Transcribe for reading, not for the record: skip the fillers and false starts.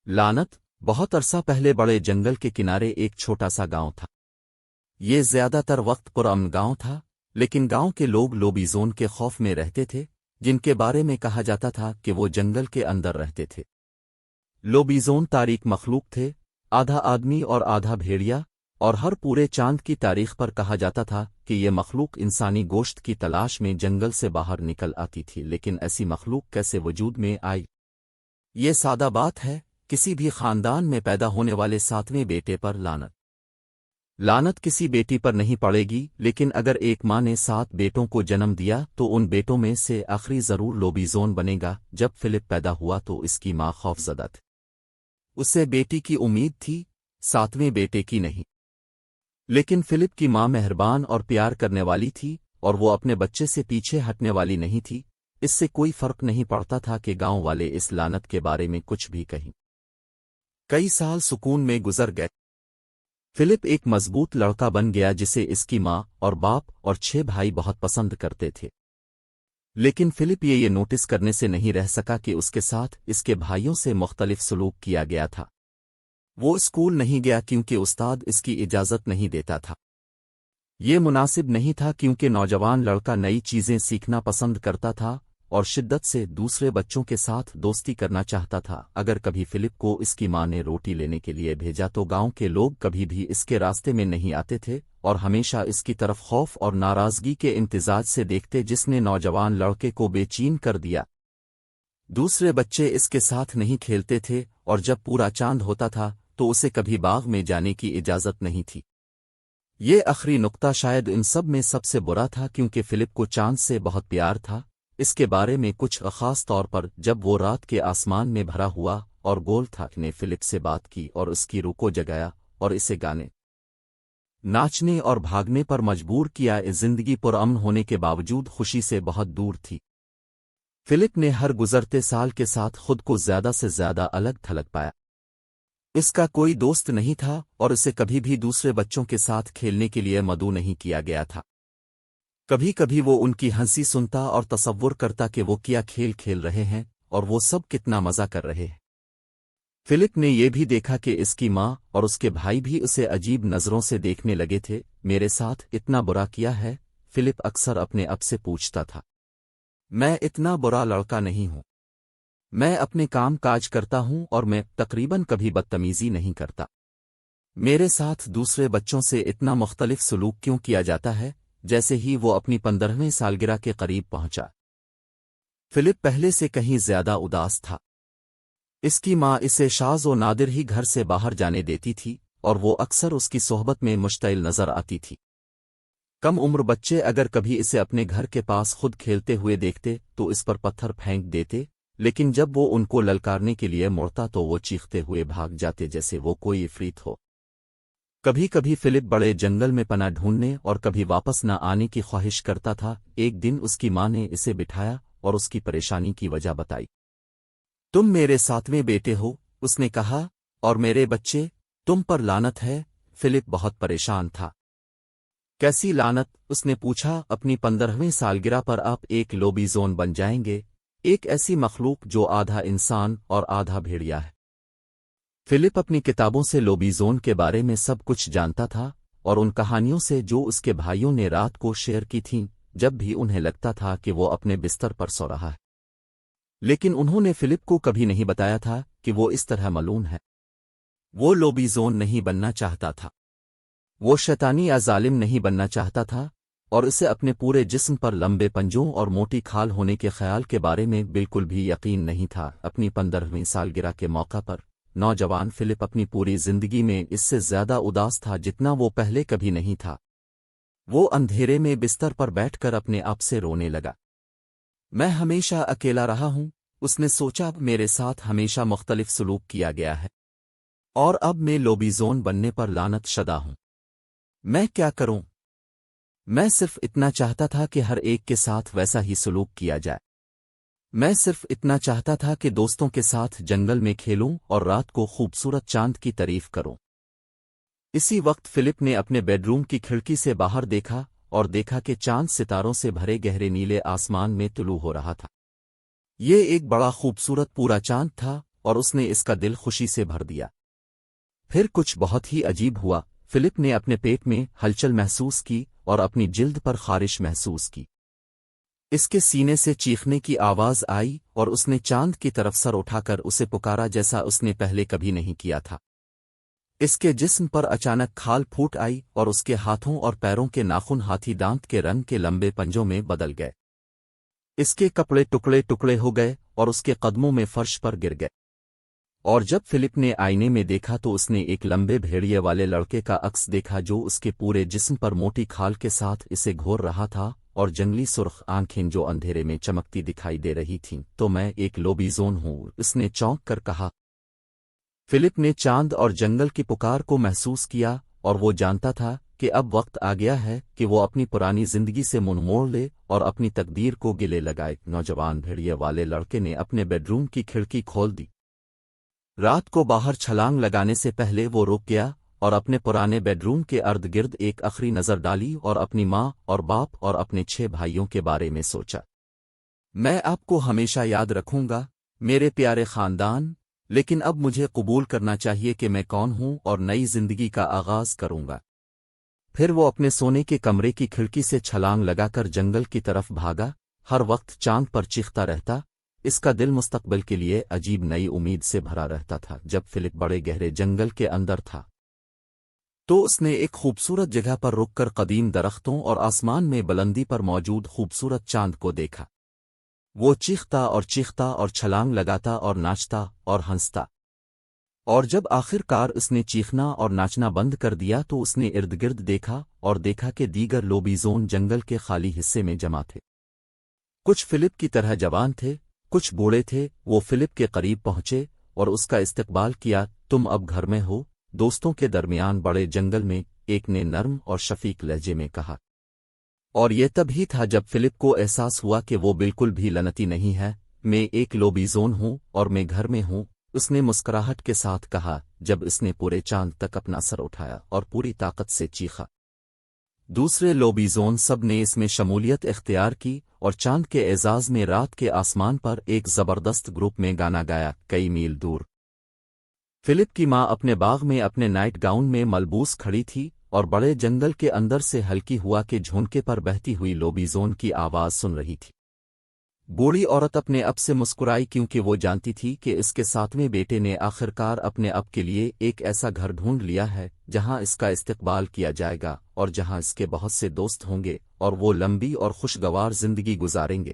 लानत। बहुत अरसा पहले बड़े जंगल के किनारे एक छोटा सा गांव था। ये ज्यादातर वक्त पुरअमन गांव था, लेकिन गांव के लोग लोबीजोन के खौफ में रहते थे, जिनके बारे में कहा जाता था कि वो जंगल के अंदर रहते थे। लोबीजोन तारीख मखलूक थे, आधा आदमी और आधा भेड़िया, और हर पूरे चांद की तारीख पर कहा जाता था कि ये मखलूक इंसानी गोश्त की तलाश में जंगल से बाहर निकल आती थी। लेकिन ऐसी मखलूक कैसे वजूद में आई? ये सादा बात है, किसी भी खानदान में पैदा होने वाले 7वें बेटे पर लानत। लानत किसी बेटी पर नहीं पड़ेगी, लेकिन अगर एक माँ ने 7 बेटों को जन्म दिया तो उन बेटों में से आखिरी जरूर लोबीजोन बनेगा। जब फिलिप पैदा हुआ तो इसकी माँ खौफजदा थी। उसे बेटी की उम्मीद थी, 7वें बेटे की नहीं। लेकिन फिलिप की माँ मेहरबान और प्यार करने वाली थी, और वो अपने बच्चे से पीछे हटने वाली नहीं थी। इससे कोई फर्क नहीं पड़ता था कि गांव वाले इस लानत के बारे में कुछ भी कहें। कई साल सुकून में गुजर गए। फिलिप एक मजबूत लड़का बन गया जिसे इसकी माँ और बाप और 6 भाई बहुत पसंद करते थे। लेकिन फिलिप ये नोटिस करने से नहीं रह सका कि उसके साथ इसके भाइयों से मुख्तलिफ सलूक किया गया था। वो स्कूल नहीं गया क्योंकि उस्ताद इसकी इजाज़त नहीं देता था। ये मुनासिब नहीं था क्योंकि नौजवान लड़का नई चीज़ें सीखना पसंद करता था और शिद्दत से दूसरे बच्चों के साथ दोस्ती करना चाहता था। अगर कभी फिलिप को इसकी माँ ने रोटी लेने के लिए भेजा तो गांव के लोग कभी भी इसके रास्ते में नहीं आते थे और हमेशा इसकी तरफ खौफ और नाराज़गी के इम्तिजाज से देखते, जिसने नौजवान लड़के को बेचैन कर दिया। दूसरे बच्चे इसके साथ नहीं खेलते थे और जब पूरा चांद होता था तो उसे कभी बाग में जाने की इजाज़त नहीं थी। ये आखिरी नुक्ता शायद इन सब में सबसे बुरा था क्योंकि फिलिप को चांद से बहुत प्यार था। इसके बारे में कुछ ख़ास तौर पर जब वो रात के आसमान में भरा हुआ और गोल था ने फिलिप से बात की और उसकी रूह को जगाया और इसे गाने, नाचने और भागने पर मजबूर किया। इस जिंदगी पुरअमन होने के बावजूद खुशी से बहुत दूर थी। फिलिप ने हर गुजरते साल के साथ खुद को ज्यादा से ज्यादा अलग थलग पाया। इसका कोई दोस्त नहीं था और इसे कभी भी दूसरे बच्चों के साथ खेलने के लिए मदऊ नहीं किया गया था। कभी कभी वो उनकी हंसी सुनता और तसव्वुर करता कि वो क्या खेल खेल रहे हैं और वो सब कितना मजा कर रहे हैं। फिलिप ने यह भी देखा कि इसकी माँ और उसके भाई भी उसे अजीब नजरों से देखने लगे थे। मेरे साथ इतना बुरा किया है? फिलिप अक्सर अपने आप से पूछता था। मैं इतना बुरा लड़का नहीं हूं। मैं अपने काम काज करता हूं और मैं तकरीबन कभी बदतमीजी नहीं करता। मेरे साथ दूसरे बच्चों से इतना मुख्तलिफ सलूक क्यों किया जाता है? जैसे ही वो अपनी 15वीं सालगिरह के करीब पहुंचा, फिलिप पहले से कहीं ज्यादा उदास था। इसकी माँ इसे शाज़ व नादिर ही घर से बाहर जाने देती थी और वो अक्सर उसकी सोहबत में मुश्तइल नजर आती थी। कम उम्र बच्चे अगर कभी इसे अपने घर के पास खुद खेलते हुए देखते तो इस पर पत्थर फेंक देते, लेकिन जब वो उनको ललकारने के लिए मुड़ता तो वो चीखते हुए भाग जाते जैसे वो कोई इफरीत हो। कभी कभी फिलिप बड़े जंगल में पनाह ढूंढने और कभी वापस न आने की ख्वाहिश करता था। एक दिन उसकी माँ ने इसे बिठाया और उसकी परेशानी की वजह बताई। तुम मेरे 7वें बेटे हो, उसने कहा, और मेरे बच्चे, तुम पर लानत है। फिलिप बहुत परेशान था। कैसी लानत? उसने पूछा। अपनी 15वीं सालगिरह पर आप एक लोबीजोन बन जाएंगे, एक ऐसी मखलूक जो आधा इंसान और आधा भेड़िया है। फिलिप अपनी किताबों से लोबीजोन के बारे में सब कुछ जानता था और उन कहानियों से जो उसके भाइयों ने रात को शेयर की थीं जब भी उन्हें लगता था कि वो अपने बिस्तर पर सो रहा है। लेकिन उन्होंने फिलिप को कभी नहीं बताया था कि वो इस तरह मलून है। वो लोबीजोन नहीं बनना चाहता था। वो शैतानी या जालिम नहीं बनना चाहता था और इसे अपने पूरे जिस्म पर लंबे पंजों और मोटी खाल होने के ख्याल के बारे में बिल्कुल भी यकीन नहीं था। अपनी 15वीं सालगिरह के मौका पर नौजवान फिलिप अपनी पूरी जिंदगी में इससे ज्यादा उदास था जितना वो पहले कभी नहीं था। वो अंधेरे में बिस्तर पर बैठकर अपने आप से रोने लगा। मैं हमेशा अकेला रहा हूं, उसने सोचा। मेरे साथ हमेशा मुख्तलिफ सलूक किया गया है और अब मैं लोबीजोन बनने पर लानत शदा हूं। मैं क्या करूं? मैं सिर्फ इतना चाहता था कि हर एक के साथ वैसा ही सलूक किया जाए। मैं सिर्फ इतना चाहता था कि दोस्तों के साथ जंगल में खेलूं और रात को खूबसूरत चांद की तारीफ करूं। इसी वक्त फिलिप ने अपने बेडरूम की खिड़की से बाहर देखा और देखा कि चांद सितारों से भरे गहरे नीले आसमान में तुलू हो रहा था। ये एक बड़ा खूबसूरत पूरा चांद था اور اس نے اس کا دل خوشی سے بھر دیا۔ پھر کچھ بہت ہی عجیب ہوا، فلپ نے اپنے پیٹ میں ہلچل محسوس کی اور اپنی جلد پر خارش محسوس کی۔ اس کے سینے سے چیخنے کی آواز آئی اور اس نے چاند کی طرف سر اٹھا کر اسے پکارا جیسا اس نے پہلے کبھی نہیں کیا تھا۔ اس کے جسم پر اچانک کھال پھوٹ آئی اور اس کے ہاتھوں اور پیروں کے ناخن ہاتھی دانت کے رنگ کے لمبے پنجوں میں بدل گئے۔ اس کے کپڑے ٹکڑے ٹکڑے ہو گئے اور اس کے قدموں میں فرش پر گر گئے۔ اور جب فلپ نے آئینے میں دیکھا تو اس نے ایک لمبے بھیڑیے والے لڑکے کا عکس دیکھا جو اس کے پورے جسم پر موٹی کھال کے ساتھ اسے گھور رہا تھا اور جنگلی سرخ آنکھیں جو اندھیرے میں چمکتی دکھائی دے رہی تھیں۔ تو میں ایک لوبیزون ہوں، اس نے چونک کر کہا۔ فلپ نے چاند اور جنگل کی پکار کو محسوس کیا اور وہ جانتا تھا کہ اب وقت آ گیا ہے کہ وہ اپنی پرانی زندگی سے منہ موڑ لے اور اپنی تقدیر کو گلے لگائے۔ نوجوان بھیڑیے والے لڑکے نے اپنے بیڈ روم کی کھڑکی کھول دی۔ رات کو باہر چھلانگ لگانے سے پہلے وہ رک گیا اور اپنے پرانے بیڈ روم کے ارد گرد ایک آخری نظر ڈالی اور اپنی ماں اور باپ اور اپنے 6 بھائیوں کے بارے میں سوچا۔ میں آپ کو ہمیشہ یاد رکھوں گا میرے پیارے خاندان، لیکن اب مجھے قبول کرنا چاہیے کہ میں کون ہوں اور نئی زندگی کا آغاز کروں گا۔ پھر وہ اپنے سونے کے کمرے کی کھڑکی سے چھلانگ لگا کر جنگل کی طرف بھاگا، ہر وقت چاند پر چیختا رہتا۔ اس کا دل مستقبل کے لیے عجیب نئی امید سے بھرا رہتا تھا۔ جب فلپ بڑے گہرے جنگل کے اندر تھا تو اس نے ایک خوبصورت جگہ پر رک کر قدیم درختوں اور آسمان میں بلندی پر موجود خوبصورت چاند کو دیکھا۔ وہ چیختا اور چھلانگ لگاتا اور ناچتا اور ہنستا، اور جب آخر کار اس نے چیخنا اور ناچنا بند کر دیا تو اس نے ارد گرد دیکھا اور دیکھا کہ دیگر لوبیزون جنگل کے خالی حصے میں جمع تھے۔ کچھ فلپ کی طرح جوان تھے، کچھ بوڑھے تھے۔ وہ فلپ کے قریب پہنچے اور اس کا استقبال کیا۔ تم اب گھر میں ہو، دوستوں کے درمیان بڑے جنگل میں، ایک نے نرم اور شفیق لہجے میں کہا۔ اور یہ تب ہی تھا جب فلپ کو احساس ہوا کہ وہ بالکل بھی لنتی نہیں ہے۔ میں ایک لوبیزون ہوں اور میں گھر میں ہوں، اس نے مسکراہٹ کے ساتھ کہا جب اس نے پورے چاند تک اپنا سر اٹھایا اور پوری طاقت سے چیخا۔ دوسرے لوبیزون سب نے اس میں شمولیت اختیار کی اور چاند کے اعزاز میں رات کے آسمان پر ایک زبردست گروپ میں گانا گایا کئی میل دور۔ فلپ کی ماں اپنے باغ میں اپنے نائٹ گاؤن میں ملبوس کھڑی تھی اور بڑے جنگل کے اندر سے ہلکی ہوا کے جھونکے پر بہتی ہوئی لوبیزون کی آواز سن رہی تھی۔ بوڑھی عورت اپنے اب سے مسکرائی کیونکہ وہ جانتی تھی کہ اس کے 7ویں بیٹے نے آخرکار اپنے اب کے لیے ایک ایسا گھر ڈھونڈ لیا ہے جہاں اس کا استقبال کیا جائے گا اور جہاں اس کے بہت سے دوست ہوں گے اور وہ لمبی اور خوشگوار زندگی گزاریں گے۔